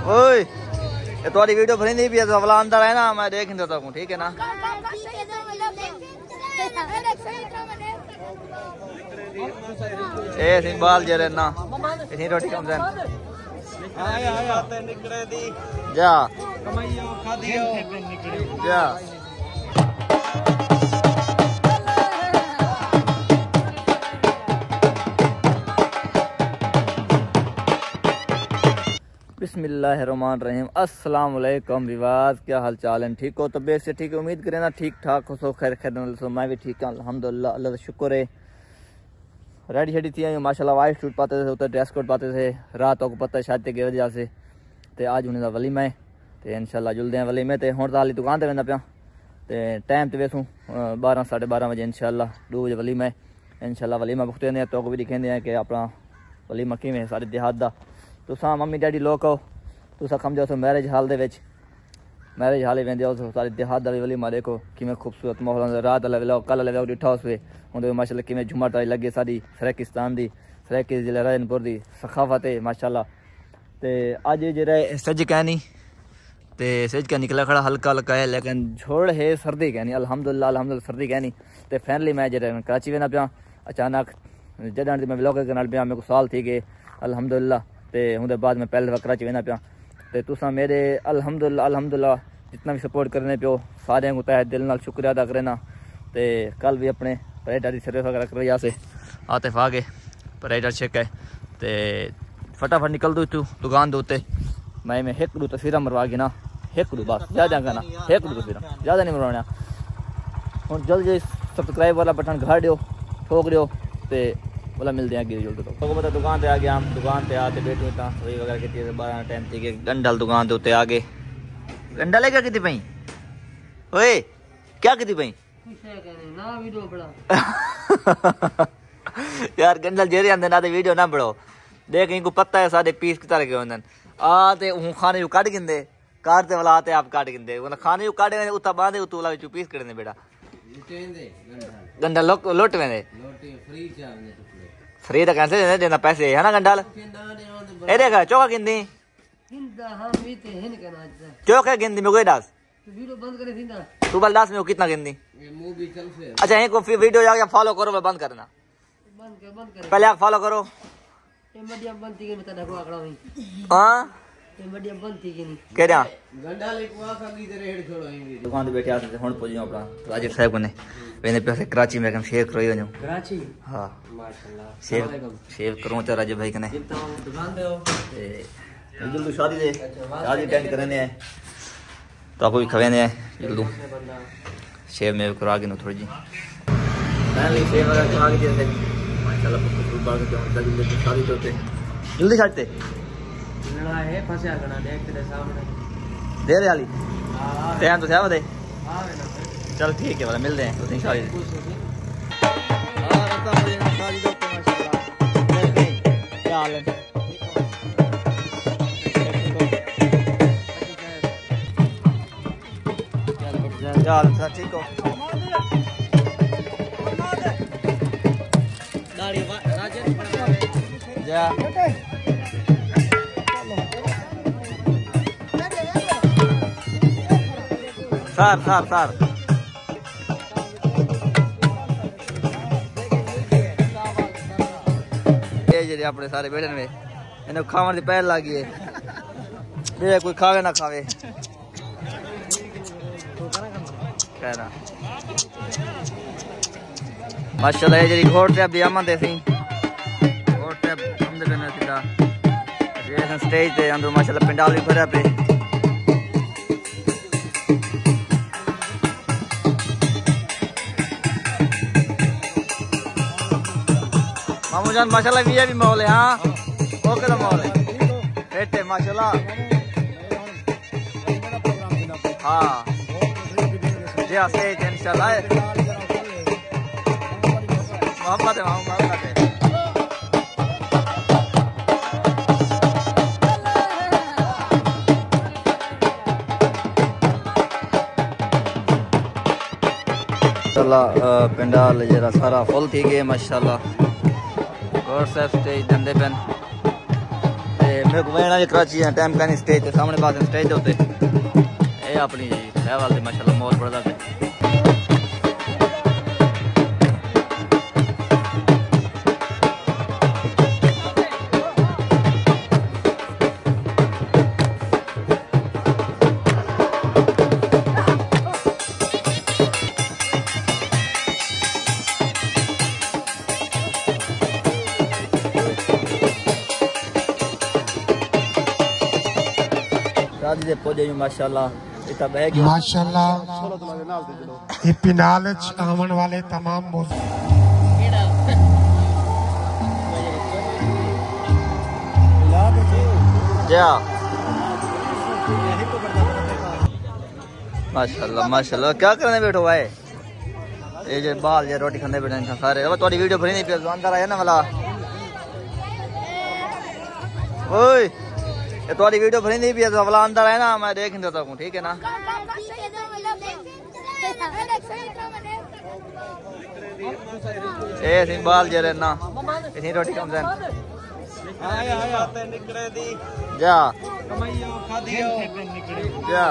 ओए ये तुम्हारी वीडियो बनी नहीं भी है तो वाला अंदर है ना, मैं देख नहीं देता हूँ, ठीक है ना। ए सिंबाल जे रहना इतनी रोटी कम देन जा जा बिस्मिल्लाहिर्रहमानिर्रहीम। अस्सलाम वालेकुम विवास, क्या हाल चाल है? ठीक हो? तबीयत से ठीक है? उम्मीद करें ना ठीक ठाक हो, सो खैर खैर सो मैं भी ठीक हूँ अल्हम्दुलिल्लाह, अल्लाह का शुक्र है। रेडी शेडी थी माशाल्लाह, वाइट सूट पाते थे, उतर ड्रेस कोड पाते थे, रात को पता है शादी की वजह से। तो आज उन्हें वलीमा है तो इंशाल्लाह जुलते हैं वलीमे। तो हूँ तो हाली दुकान पर वेंदा पाया तो टाइम तो वेसू 12 साढ़े 12 बजे इंशाल्लाह 2 बजे वलीमा है। इंशाल्लाह वलीमा पुखते हैं तो भी दिखेंगे हैं कि अपना वलीमा किमें सारे देहात का। तुसा मम्मी डैडी लोग हो, तुसा समझो सो मैरिज हाल दे विच, मैरिज हाल वेंदे हो सारे देहात का भी वलीमा देखो किमें खूबसूरत माहौल। रात वाला वेला कल वाले डिठा उस उन्हें माशाल्लाह किमें झुमर तारी लगे सारी सराकिस्तान की, सराकी जिले राजनपुर की सखाफत है माशाल्लाह। तो अज जरा सज कहनी तो सज का निकला खड़ा हल्का हल्का है, लेकिन झोड़ है सर्दी कहनी अल्हम्दुलिल्लाह अल्हम्दुलिल्लाह सर्दी कहनी। तो फाइनली मैं जरा कराची वेंदा पाया अचानक जॾहिं मैं व्लॉग करना पाया, मेरे को साल थी गए अल्हम्दुलिल्लाह। तो उनके बाद मैं पहले वक्त कराची वेंदा पाया। तो तुसा मेरे अल्हम्दुलिल्लाह अल्हम्दुलिल्लाह जितना भी सपोर्ट करने पियो सारे को तहे दिल नाल शुक्रिया अदा करना। तो कल भी अपने परेडर की सर्विस वगैरह कर से आतिफ आ गए, परेडर चेक है। तो फटाफट निकल दो तू दुकान दे उत्ते मैं एक दो तस्वीर मरवा गई ना, एक दो बस ज़्यादा कहना एक दो तस्वीर ज़्यादा नहीं मरवाना। हूँ जल्द सब्सक्राइब वाला बटन घर दो ठोक दो तो बोला मिलते हैं अगे जल्द। तो पता दुकान पे आ गया, हम दुकान पे आते बैठे वही वगैरह की 12 टाइम थी कि गंडल दुकान के उत्ते आ गए। गंडल है क्या की पई ओए क्या की पई यार गंडल जेरे आंदे ना तो वीडियो ना बढ़ो देख इनको पता है सारे पीस कितना रखे होंगे आ ते हूँ खाने को काट गिंदे कार ते वाला आते आप काट गिंदे मतलब खाने को काटे उतना बांधे उतू वाला पीस करने बेटा गंडल लोट वेंदे फ्री तो कैसे देना देना पैसे है ना गंडल ए देखा चौका गिंदी चौका गिंदी में कोई डास तू बल डास में कितना गिंदी अच्छा एक को फिर वीडियो जाके फॉलो करो मैं बंद करना पहले आप फॉलो करो हाँ दुकान पे बैठे आते हुन पहुंच अपना राजीव साहब ने वेने पैसे कराची में शेव करो वञो कराची हां माशाल्लाह शेव करूं तो राजीव भाई कने दुकान पे हो जल्दी शादी दे शादी अटेंड करने है तो आपको भी खवेने है जल्दी शेव में करा के थोड़ी जी पहले शेव वगैरह करा के दे माशाल्लाह फुल बाल के जल्दी शादी करते जल्दी छाटते है फंसा गना देख तेरे सामने दे रे वाली टाइम तो क्या बता चल ठीक है वाला मिलते हैं उतनी सारी क्या हाल है क्या हाल है ठीक हो जा सार सार सार ये अपने सारे बैठे में इन्हें खावन की पहल लगी है कोई खावे ना खावे कहना माशाल्लाह ये जी घोट टैप दी आमद सी घोट टैप हम दे ना सीधा ये स्टेज पे अंदर माशाल्लाह पंडाल भी भरा पे मामूजान माशाल्लाह भी भी माहौल है हाँ ओके तो माहौल है बैठे माशाल्लाह हाँ जी हाँ स्टेज इंशाल्लाह मोहब्बत है मोहब्बत है माशाल्लाह पंडाल जरा सारा फुल थी गए माशाल्लाह और सब स्टेज धंधे पेन मेरे को वेना कराची है टाइम का स्टेज के सामने पास स्टेज होते ये अपनी लेवल दे माशाल्लाह मॉल बड़ा है। शादी पहुंचे माशाल्लाह माशाल्लाह ये पिनाल आवन वाले तमाम माशाल्लाह माशाल्लाह क्या करने बैठो भाई ये जो बाल जो रोटी खाने बैठे सारे थोड़ी वीडियो भरी नहीं पे अंदर आया ना वाला ओए ये थोड़ी वीडियो भरी नहीं पिया वाला अंदर है ना मैं देख नहीं देता हूँ ठीक है ना। ए बाल जरे ना इतनी रोटी कम से जा जा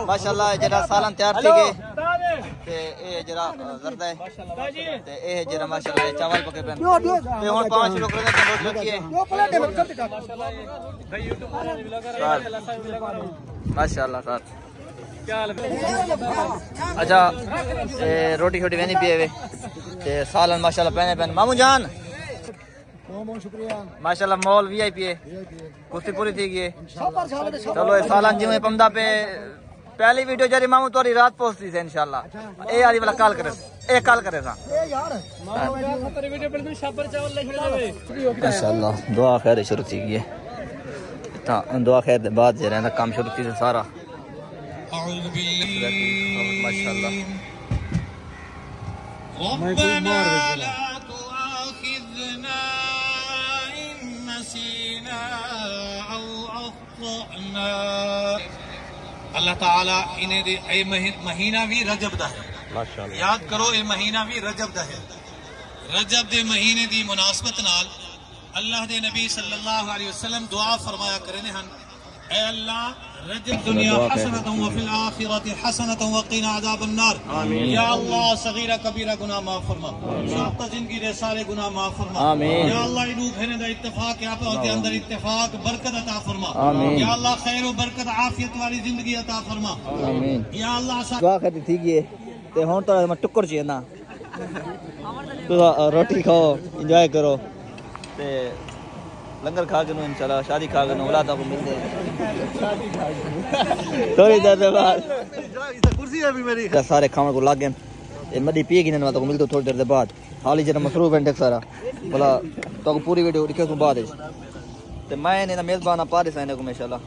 माशाल्लाह जरा सालन तैयार थी गए ते ए जरा जरदा है ते ए जरा माशाल्लाह चावल पके पे ते हुन 5 लोग रहे रोटी रखिए माशाल्लाह सर क्या हाल है। अच्छा रोटी छोटी वेनी पिए ते सालन माशाल्लाह पहने पहन मामू जान माशाल्लाह मॉल वीआईपी है कुश्ती पूरी थी गई चलो सालन जी में पमदा पे पहली वीडियो जरी मामू तोरी रात पहुंचती है इंशाल्लाह ए वाली वाला कॉल करे ए कॉल करे सा माशाल्लाह दुआ खैर शुरू थी गई ता दुआ खैर दे बाद जे रहना काम शुरू थी सारा माशाल्लाह अल्लाह ताला इन्हें महीना भी रजब दा है माशाअल्लाह याद करो ये महीना भी रजब दा है रजब दे महीने दी मुनासबत नाल अल्लाह दे नबी सल्लल्लाहु अलैहि वसल्लम दुआ फरमाया करने हन ए अल्लाह रजब दुनिया हसनतन व फिल आखिरति हसनतन व क़िना अज़ाबन नार आमीन या अल्लाह सगीरा कबीरा गुनाह माफ फरमा सात जिंदगी दे सारे गुनाह माफ फरमा आमीन या अल्लाह इनु भेने दा इत्तेफाक या पे के अंदर इत्तेफाक बरकत अता फरमा आमीन या अल्लाह खैर व बरकत आफियत वाली जिंदगी अता फरमा आमीन या अल्लाह दुआ करती थी गई ते हुन तो मैं टुक्कर चाहिए ना तो रोटी खाओ एंजॉय करो ते लंगर खा के इंशाल्लाह शादी खा के औलाद को मिलते हैं थोड़ी देर के बाद कुर्सी है भी मेरी सारे खाने को लाग गए ये मदी पी गिनने वाला को मिलते थोड़ी देर के बाद हाल ही जरा मसरूफ है सारा भला तो पूरी वीडियो दिखे को बाद ते मैं ने मेजबान पारिस आने को इंशाल्लाह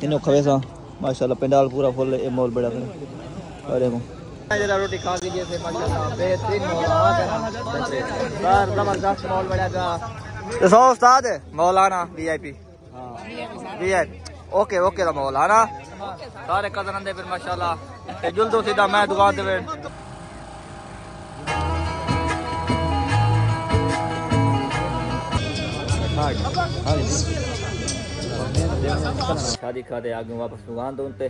इनो खवेसा माशाल्लाह पंडाल पूरा फुल ए मॉल बड़ा है और देखो जरा रोटी खा लीजिए से माशाल्लाह बेहतरीन मॉल आ गया सर जबरदस्त मॉल बड़ा का तो सो उस्ताद मौलाना वीआईपी वीआईपी ओके ओके दा मौलाना सारे कदर अंदे फिर माशाल्लाह ते जुल्दो सीधा मैं दुकान ते बैठ शादी खाते आगे वापस दुकान तो उनते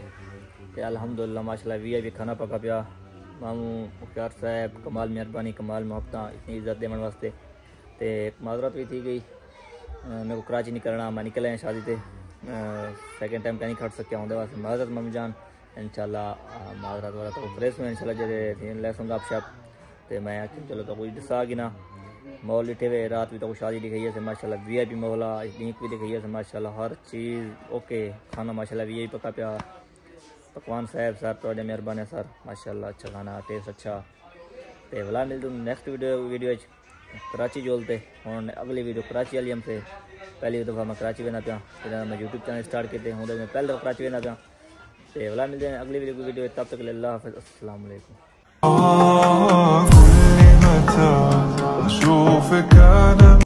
अल्हम्दुलिल्लाह माशाल्लाह वीआईपी खाना पका पिया मामू मुख्तार साहब कमाल मेहरबानी कमाल मोहब्बत इतनी इज्जत देने वास्ते ते माजरत भी थी गई मेरे को कराची निकलना मैं निकल आया शादी से सेकंड टाइम कहीं खट सके होंगे वास्ते माजरत मम्मी जान इंशाल्लाह माजरत वाला तो फ्रेश में इंशाल्लाह जरे लैसूँ गपशप तो मैं चलो तो कोई दसा कि ना मॉल लिखे हुए रात भी तो शादी लिखाई है माशाल्लाह वीआईपी मॉल लीक भी लिखाई है माशाल्लाह हर चीज़ ओके खाना माशाल्लाह वीआईपी पका पिया पकवान साहब सर तो मेहरबानी है सर माशाल्लाह अच्छा खाना टेस्ट अच्छा तो भला मिलते नेक्स्ट वीडियो कराची जोलते और अगली वीडियो कराची वाली हमसे पहली दफ़ा मैं कराची वेना पिया, मैं यूट्यूब चैनल स्टार्ट किए हूँ, मैं पहले दफ़ा कराची वेना पिया। तो वाला मिलते हैं अगली वीडियो, तब तक अल्लाह हाफ़िज़, अस्सलाम वालेकुम।